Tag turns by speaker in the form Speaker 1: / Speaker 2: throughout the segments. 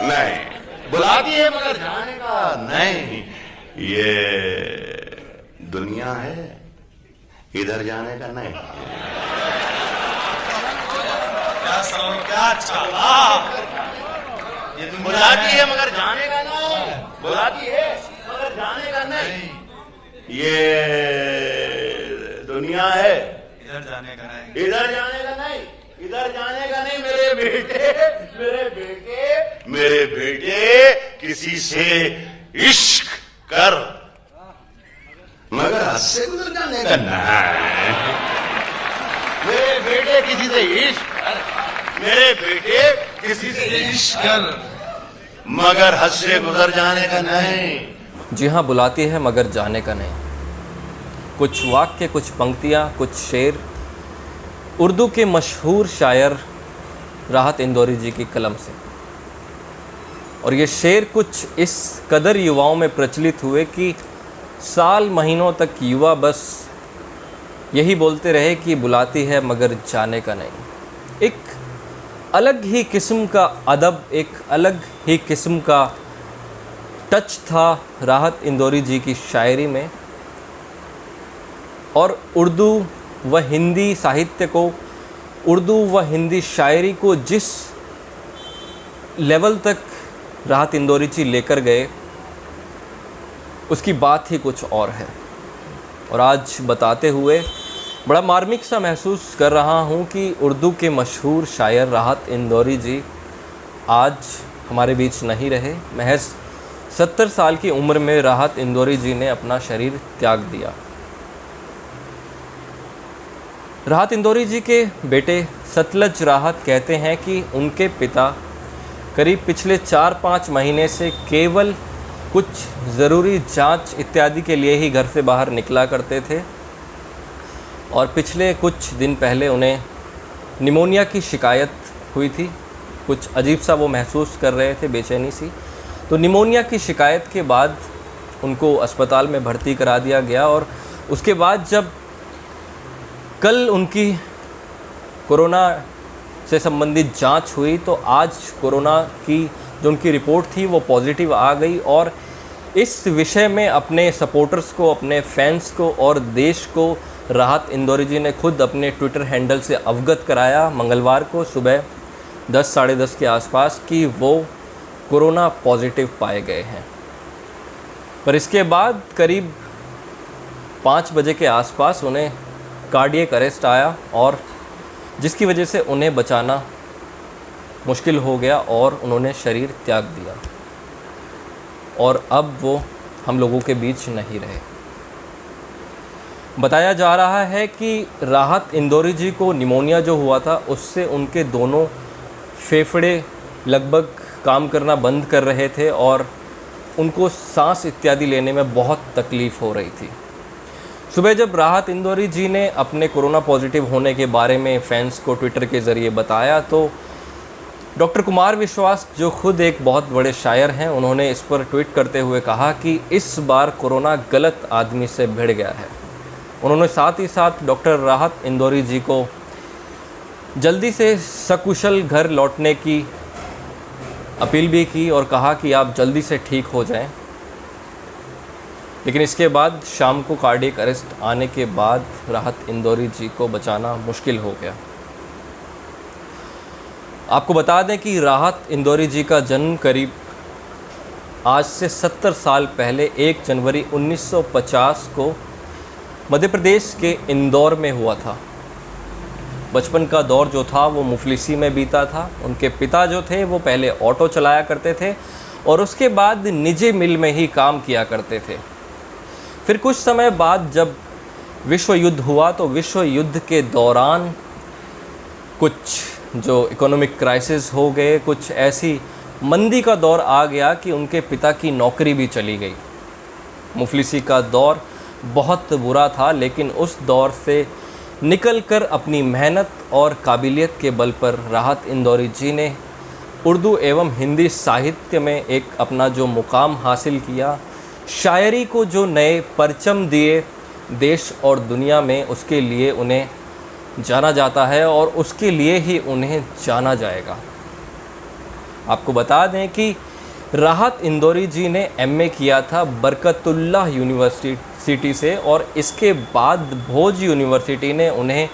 Speaker 1: नहीं, बुलाती है मगर जाने का नहीं। ये दुनिया है, इधर जाने का नहीं।
Speaker 2: क्या चला?
Speaker 1: ये बुलाती है मगर जाने का नहीं, बुलाती है मगर जाने का नहीं। ये दुनिया है,
Speaker 2: इधर जाने का नहीं,
Speaker 1: इधर जाने का नहीं, इधर जाने का नहीं। मेरे बेटे, मेरे बेटे, मेरे बेटे, किसी से इश्क कर मगर हद से गुजर जाने का नहीं। मेरे बेटे किसी से इश्क कर, मेरे बेटे किसी से इश्क कर मगर हद से गुजर जाने का नहीं।
Speaker 3: जी हाँ, बुलाती है मगर जाने का नहीं। कुछ वाक्य, कुछ पंक्तियाँ, कुछ शेर उर्दू के मशहूर शायर राहत इंदौरी जी की कलम से। और ये शेर कुछ इस कदर युवाओं में प्रचलित हुए कि साल महीनों तक युवा बस यही बोलते रहे कि बुलाती है मगर जाने का नहीं। एक अलग ही किस्म का अदब, एक अलग ही किस्म का टच था राहत इंदौरी जी की शायरी में। और उर्दू व हिंदी साहित्य को, उर्दू व हिंदी शायरी को जिस लेवल तक राहत इंदौरी जी लेकर गए, उसकी बात ही कुछ और है। और आज बताते हुए बड़ा मार्मिक सा महसूस कर रहा हूँ कि उर्दू के मशहूर शायर राहत इंदौरी जी आज हमारे बीच नहीं रहे। महज 70 साल की उम्र में राहत इंदौरी जी ने अपना शरीर त्याग दिया। राहत इंदौरी जी के बेटे सतलज राहत कहते हैं कि उनके पिता करीब पिछले 4-5 महीने से केवल कुछ ज़रूरी जांच इत्यादि के लिए ही घर से बाहर निकला करते थे। और पिछले कुछ दिन पहले उन्हें निमोनिया की शिकायत हुई थी। कुछ अजीब सा वो महसूस कर रहे थे, बेचैनी सी। तो निमोनिया की शिकायत के बाद उनको अस्पताल में भर्ती करा दिया गया। और उसके बाद जब कल उनकी कोरोना से संबंधित जांच हुई तो आज कोरोना की जो उनकी रिपोर्ट थी वो पॉजिटिव आ गई। और इस विषय में अपने सपोर्टर्स को, अपने फैंस को और देश को राहत इंदौरी जी ने खुद अपने ट्विटर हैंडल से अवगत कराया मंगलवार को सुबह 10 साढ़े 10 के आसपास कि वो कोरोना पॉजिटिव पाए गए हैं। पर इसके बाद करीब 5 बजे के आसपास उन्हें कार्डियक अरेस्ट आया और जिसकी वजह से उन्हें बचाना मुश्किल हो गया और उन्होंने शरीर त्याग दिया। और अब वो हम लोगों के बीच नहीं रहे। बताया जा रहा है कि राहत इंदौरी जी को निमोनिया जो हुआ था उससे उनके दोनों फेफड़े लगभग काम करना बंद कर रहे थे और उनको सांस इत्यादि लेने में बहुत तकलीफ़ हो रही थी। सुबह जब राहत इंदौरी जी ने अपने कोरोना पॉजिटिव होने के बारे में फैंस को ट्विटर के ज़रिए बताया तो डॉक्टर कुमार विश्वास, जो खुद एक बहुत बड़े शायर हैं, उन्होंने इस पर ट्वीट करते हुए कहा कि इस बार कोरोना गलत आदमी से भिड़ गया है। उन्होंने साथ ही साथ डॉक्टर राहत इंदौरी जी को जल्दी से सकुशल घर लौटने की अपील भी की और कहा कि आप जल्दी से ठीक हो जाएं। लेकिन इसके बाद शाम को कार्डियक अरेस्ट आने के बाद राहत इंदौरी जी को बचाना मुश्किल हो गया। आपको बता दें कि राहत इंदौरी जी का जन्म करीब आज से 70 साल पहले 1 जनवरी 1950 को मध्य प्रदेश के इंदौर में हुआ था। बचपन का दौर जो था वो मुफलिसी में बीता था। उनके पिता जो थे वो पहले ऑटो चलाया करते थे और उसके बाद निजी मिल में ही काम किया करते थे। फिर कुछ समय बाद जब विश्व युद्ध हुआ तो विश्व युद्ध के दौरान कुछ जो इकोनॉमिक क्राइसिस हो गए, कुछ ऐसी मंदी का दौर आ गया कि उनके पिता की नौकरी भी चली गई। मुफलिसी का दौर बहुत बुरा था, लेकिन उस दौर से निकलकर अपनी मेहनत और काबिलियत के बल पर राहत इंदौरी जी ने उर्दू एवं हिंदी साहित्य में एक अपना जो मुकाम हासिल किया, शायरी को जो नए परचम दिए देश और दुनिया में, उसके लिए उन्हें जाना जाता है और उसके लिए ही उन्हें जाना जाएगा। आपको बता दें कि राहत इंदौरी जी ने एमए किया था बरकतुल्लाह यूनिवर्सिटी से और इसके बाद भोज यूनिवर्सिटी ने उन्हें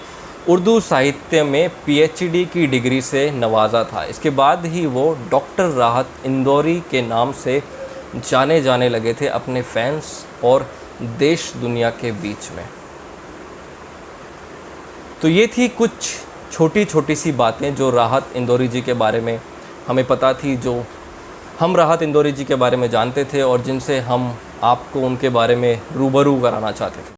Speaker 3: उर्दू साहित्य में पीएचडी की डिग्री से नवाजा था। इसके बाद ही वो डॉक्टर राहत इंदौरी के नाम से जाने जाने लगे थे अपने फैंस और देश दुनिया के बीच में। तो ये थी कुछ छोटी छोटी सी बातें जो राहत इंदौरी जी के बारे में हमें पता थी, जो हम राहत इंदौरी जी के बारे में जानते थे और जिनसे हम आपको उनके बारे में रूबरू कराना चाहते थे।